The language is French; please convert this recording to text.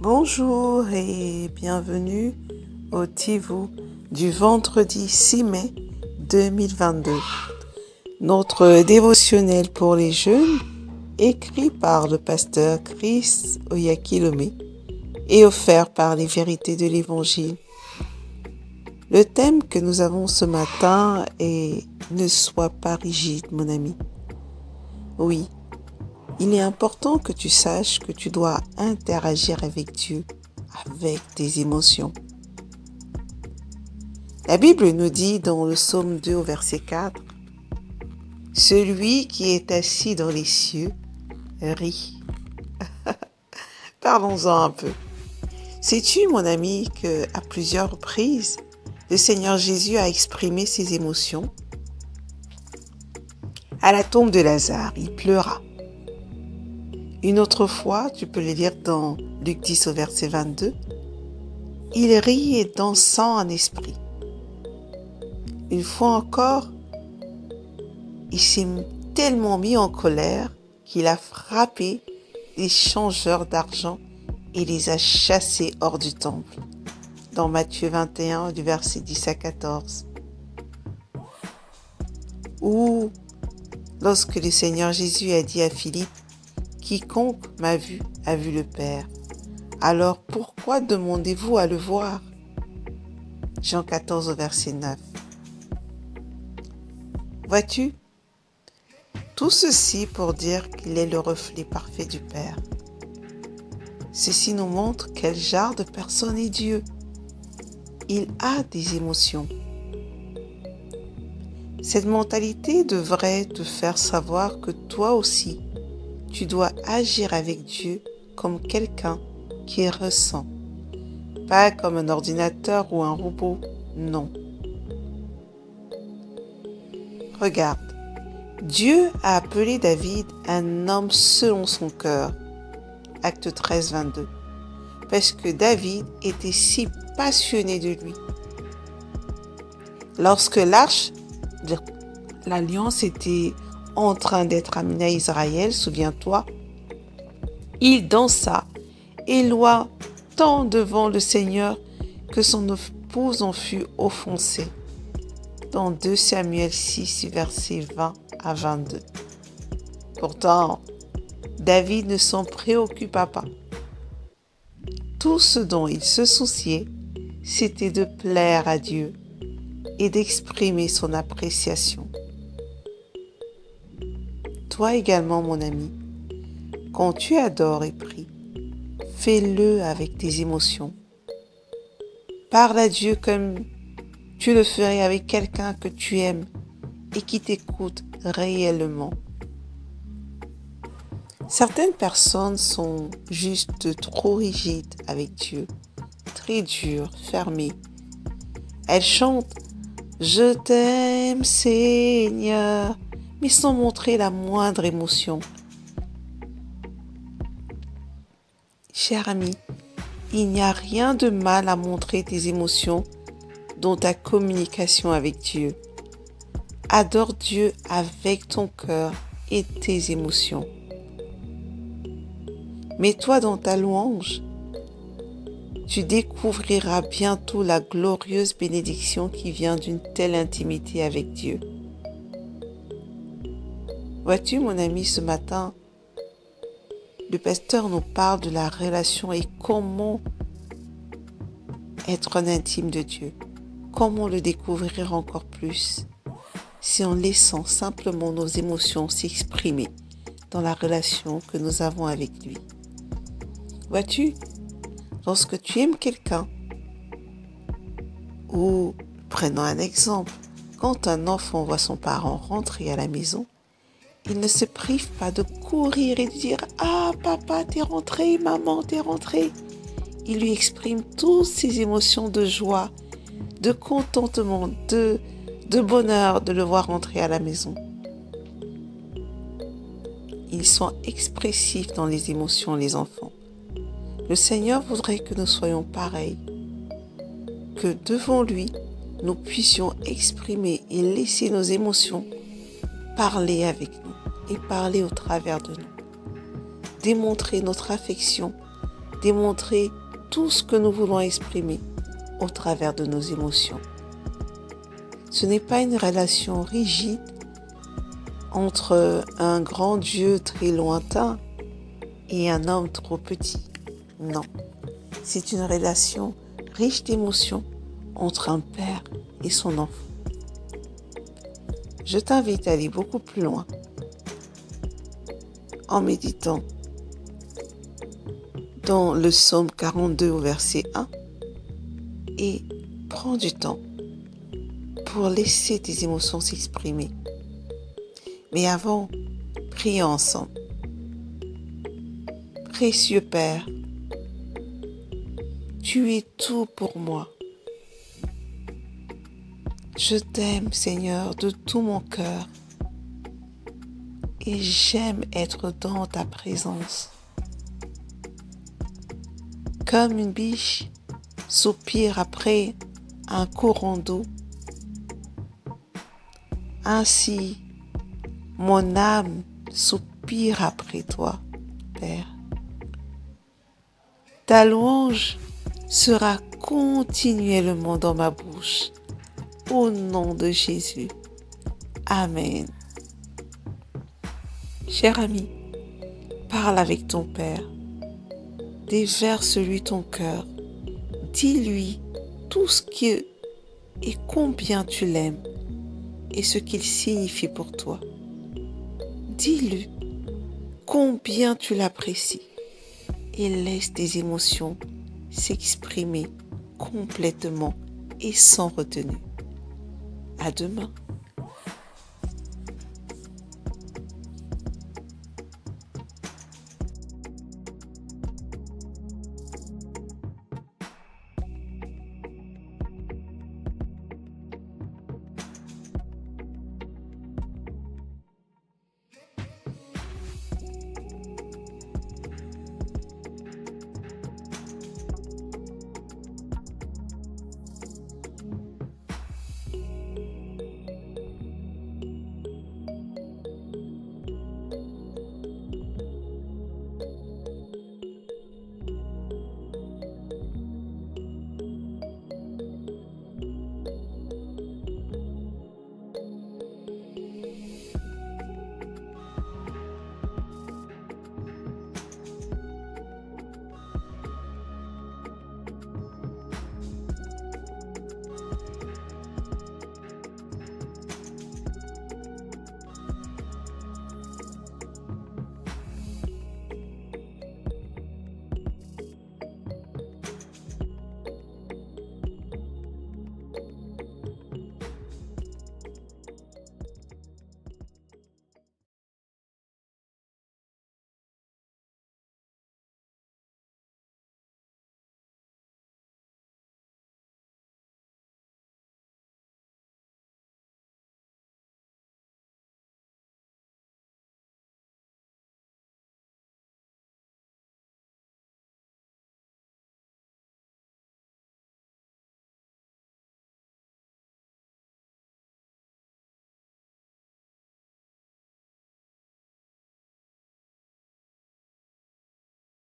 Bonjour et bienvenue au Tivou du vendredi 6 mai 2022. Notre dévotionnel pour les jeunes, écrit par le pasteur Chris Oyakilome et offert par les vérités de l'Évangile. Le thème que nous avons ce matin est « Ne sois pas rigide, mon ami ». Oui, il est important que tu saches que tu dois interagir avec Dieu, avec tes émotions. La Bible nous dit dans le psaume 2 au verset 4, « Celui qui est assis dans les cieux rit. » Parlons-en un peu. Sais-tu, mon ami, qu'à plusieurs reprises, le Seigneur Jésus a exprimé ses émotions? À la tombe de Lazare, il pleura. Une autre fois, tu peux le lire dans Luc 10 au verset 22, il rit et dansant en esprit. Une fois encore, il s'est tellement mis en colère qu'il a frappé les changeurs d'argent et les a chassés hors du temple. Dans Matthieu 21, du verset 10 à 14. Ou lorsque le Seigneur Jésus a dit à Philippe, « Quiconque m'a vu a vu le Père. Alors pourquoi demandez-vous à le voir ?» Jean 14 au verset 9. Vois-tu, tout ceci pour dire qu'il est le reflet parfait du Père. Ceci nous montre quel genre de personne est Dieu. Il a des émotions. Cette mentalité devrait te faire savoir que toi aussi, tu dois agir avec Dieu comme quelqu'un qui ressent, pas comme un ordinateur ou un robot, non. Regarde, Dieu a appelé David un homme selon son cœur, Acte 13, 22, parce que David était si passionné de lui. Lorsque l'arche de l'alliance était en train d'être amenée à Israël, souviens-toi, il dansa et loua tant devant le Seigneur que son épouse en fut offensée. Dans 2 Samuel 6, versets 20 à 22. Pourtant, David ne s'en préoccupa pas. Tout ce dont il se souciait, c'était de plaire à Dieu et d'exprimer son appréciation. Toi également, mon ami, quand tu adores et pries, fais-le avec tes émotions. Parle à Dieu comme tu le ferais avec quelqu'un que tu aimes et qui t'écoute réellement. Certaines personnes sont juste trop rigides avec Dieu, très dures, fermées. Elles chantent « Je t'aime, Seigneur », mais sans montrer la moindre émotion. Cher ami, il n'y a rien de mal à montrer tes émotions dans ta communication avec Dieu. Adore Dieu avec ton cœur et tes émotions. Mets-toi dans ta louange. Tu découvriras bientôt la glorieuse bénédiction qui vient d'une telle intimité avec Dieu. Vois-tu, mon ami, ce matin, le pasteur nous parle de la relation et comment être en intime de Dieu. Comment le découvrir encore plus? C'est en laissant simplement nos émotions s'exprimer dans la relation que nous avons avec lui. Vois-tu, lorsque tu aimes quelqu'un, ou prenons un exemple, quand un enfant voit son parent rentrer à la maison, il ne se prive pas de courir et de dire « Ah, papa, t'es rentré, maman, t'es rentré ». Il lui exprime toutes ses émotions de joie, de contentement, de bonheur de le voir rentrer à la maison. Ils sont expressifs dans les émotions, les enfants. Le Seigneur voudrait que nous soyons pareils, que devant lui, nous puissions exprimer et laisser nos émotions parler avec nous et parler au travers de nous. Démontrer notre affection démontrer tout ce que nous voulons exprimer au travers de nos émotions. Ce n'est pas une relation rigide entre un grand Dieu très lointain et un homme trop petit. Non, c'est une relation riche d'émotions entre un père et son enfant. Je t'invite à aller beaucoup plus loin en méditant dans le psaume 42 au verset 1 et prends du temps pour laisser tes émotions s'exprimer. Mais avant, prions ensemble. Précieux Père, tu es tout pour moi. Je t'aime, Seigneur, de tout mon cœur et j'aime être dans ta présence. Comme une biche soupire après un courant d'eau, ainsi mon âme soupire après toi, Père. Ta louange sera continuellement dans ma bouche. Au nom de Jésus. Amen. Cher ami, parle avec ton Père. Déverse-lui ton cœur. Dis-lui tout ce qui et combien tu l'aimes et ce qu'il signifie pour toi. Dis-lui combien tu l'apprécies et laisse tes émotions s'exprimer complètement et sans retenue. À demain.